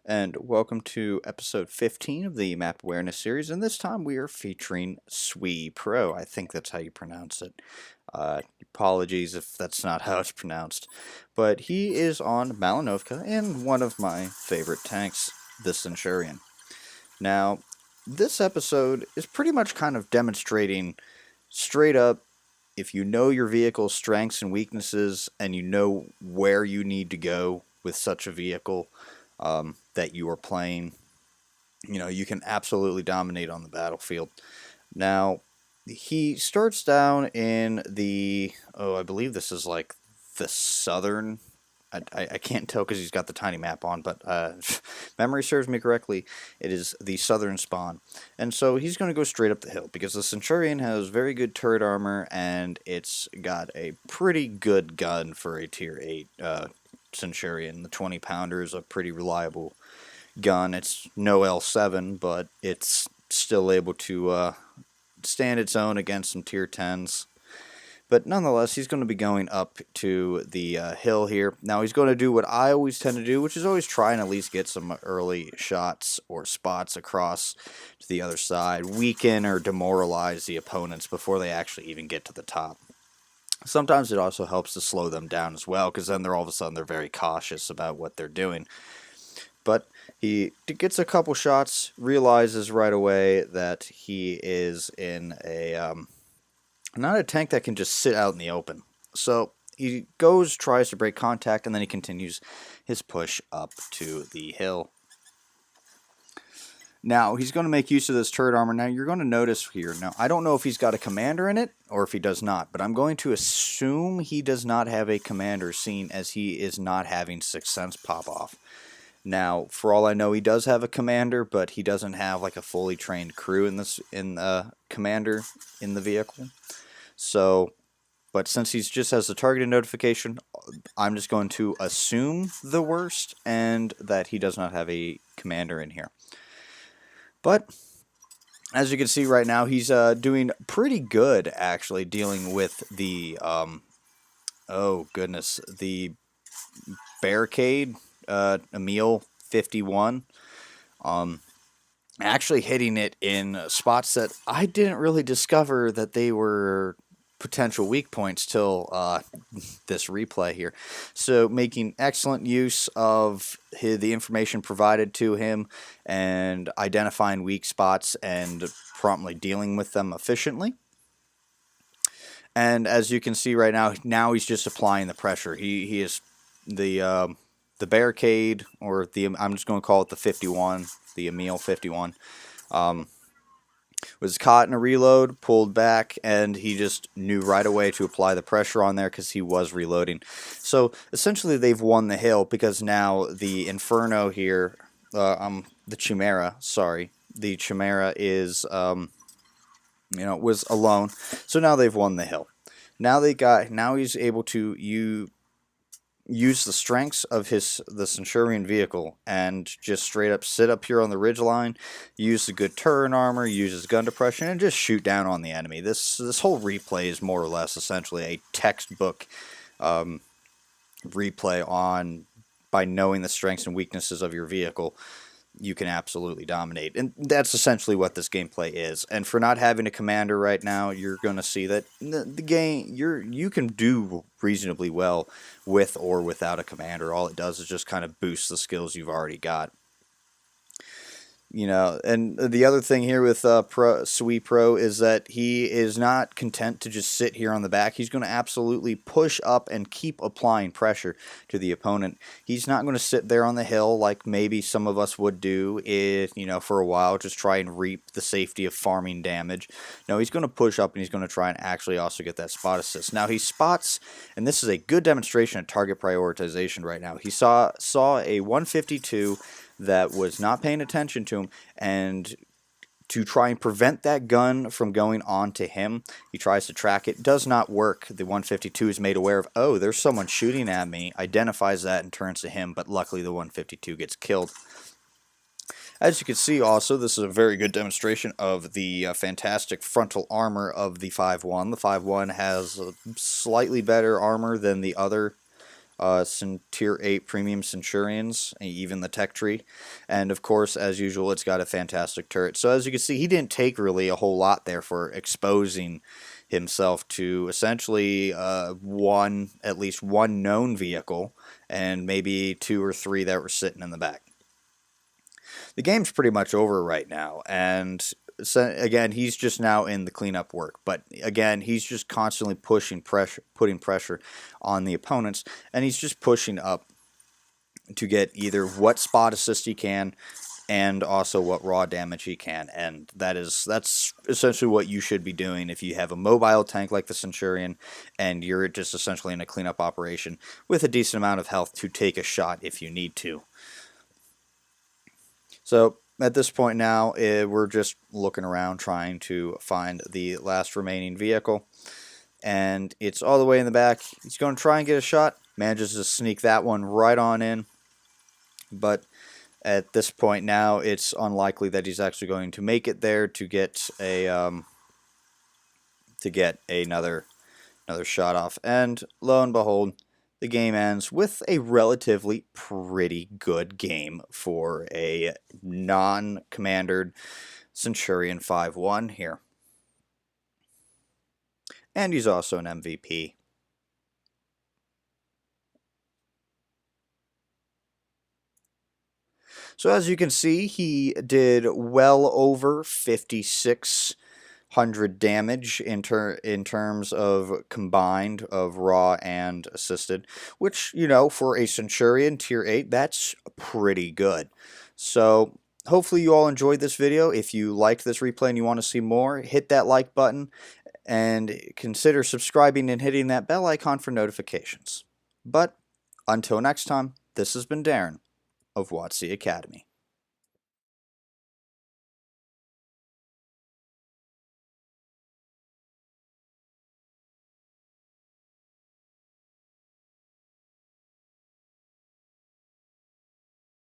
and welcome to episode 15 of the Map Awareness series, and this time we are featuring SWE PRO. I think that's how you pronounce it. Apologies if that's not how it's pronounced. But he is on Malinovka and one of my favorite tanks, the Centurion. Now, this episode is pretty much kind of demonstrating straight up if you know your vehicle's strengths and weaknesses and you know where you need to go with such a vehicle that you are playing, you can absolutely dominate on the battlefield. Now, he starts down in I believe this is like the southern. I can't tell because he's got the tiny map on, but memory serves me correctly, it is the southern spawn. And so he's going to go straight up the hill because the Centurion has very good turret armor and it's got a pretty good gun for a tier 8 Centurion. The 20 pounder is a pretty reliable gun. It's no L7, but it's still able to stand its own against some tier 10s. But nonetheless, he's going to be going up to the hill here. Now he's going to do what I always tend to do, which is always try and at least get some early shots or spots across to the other side, weaken or demoralize the opponents before they actually even get to the top. Sometimes it also helps to slow them down as well, because then all of a sudden they're very cautious about what they're doing. But he gets a couple shots, realizes right away that he is in a not a tank that can just sit out in the open. So he tries to break contact, and then he continues his push up to the hill. Now, he's going to make use of this turret armor. Now, you're going to notice here, now, I don't know if he's got a commander in it, or if he does not, but I'm going to assume he does not have a commander, seeing as he is not having Sixth Sense pop off. Now, for all I know, he does have a commander, but he doesn't have like a fully trained crew in commander in the vehicle. So, but since he just has the targeted notification, I'm just going to assume the worst, and that he does not have a commander in here. But as you can see right now, he's doing pretty good, actually, dealing with the, the Barricade, Emil 51. Actually hitting it in spots that I didn't really discover that they were potential weak points till this replay here. So making excellent use of the information provided to him and identifying weak spots and promptly dealing with them efficiently. And as you can see right now he's just applying the pressure. He is the Barricade, or I'm just going to call it the 51, the Emil 51. Was caught in a reload, pulled back, and he just knew right away to apply the pressure on there because he was reloading. So essentially they've won the hill, because now the Inferno here, the Chimera, sorry, the Chimera is, was alone. So now they've won the hill. Now he's able to use the strengths of the Centurion vehicle and just straight up sit up here on the ridge line, use the good turret armor, use his gun depression, and just shoot down on the enemy. This whole replay is more or less essentially a textbook replay by knowing the strengths and weaknesses of your vehicle. You can absolutely dominate, and that's essentially what this gameplay is. And for not having a commander right now, you're going to see that the game you can do reasonably well with or without a commander. All it does is just kind of boost the skills you've already got. And the other thing here with SWE PRO is that he is not content to just sit here on the back. He's going to absolutely push up and keep applying pressure to the opponent. He's not going to sit there on the hill like maybe some of us would do if, for a while, just try and reap the safety of farming damage. No, he's going to push up, and he's going to try and actually also get that spot assist. Now, he spots, and this is a good demonstration of target prioritization right now. He saw a 152 that was not paying attention to him, and to try and prevent that gun from going on to him, he tries to track it. Does not work. The 152 is made aware of, oh, there's someone shooting at me, identifies that and turns to him, but luckily the 152 gets killed. As you can see also, this is a very good demonstration of the fantastic frontal armor of the 5.1. The 5.1 has slightly better armor than the other Tier 8 Premium Centurions, even the tech tree. And of course, as usual, it's got a fantastic turret. So as you can see, he didn't take really a whole lot there for exposing himself to essentially at least one known vehicle, and maybe 2 or 3 that were sitting in the back. The game's pretty much over right now, and so again, he's just now in the cleanup work. But again, he's just constantly putting pressure on the opponents, and he's just pushing up to get either what spot assist he can, and also what raw damage he can. And that's essentially what you should be doing if you have a mobile tank like the Centurion, and you're just essentially in a cleanup operation with a decent amount of health to take a shot if you need to. So at this point now, we're just looking around trying to find the last remaining vehicle. And it's all the way in the back. He's going to try and get a shot. Manages to sneak that one right on in. But at this point now, it's unlikely that he's actually going to make it there to get another shot off. And lo and behold, the game ends with a relatively pretty good game for a non-commandered Centurion 5-1 here. And he's also an MVP. So as you can see, he did well over 5,600 damage in terms of combined of raw and assisted, which, you know, for a Centurion Tier 8, that's pretty good. So hopefully you all enjoyed this video. If you liked this replay and you want to see more, hit that like button and consider subscribing and hitting that bell icon for notifications. But until next time, this has been Darren of WotC Academy.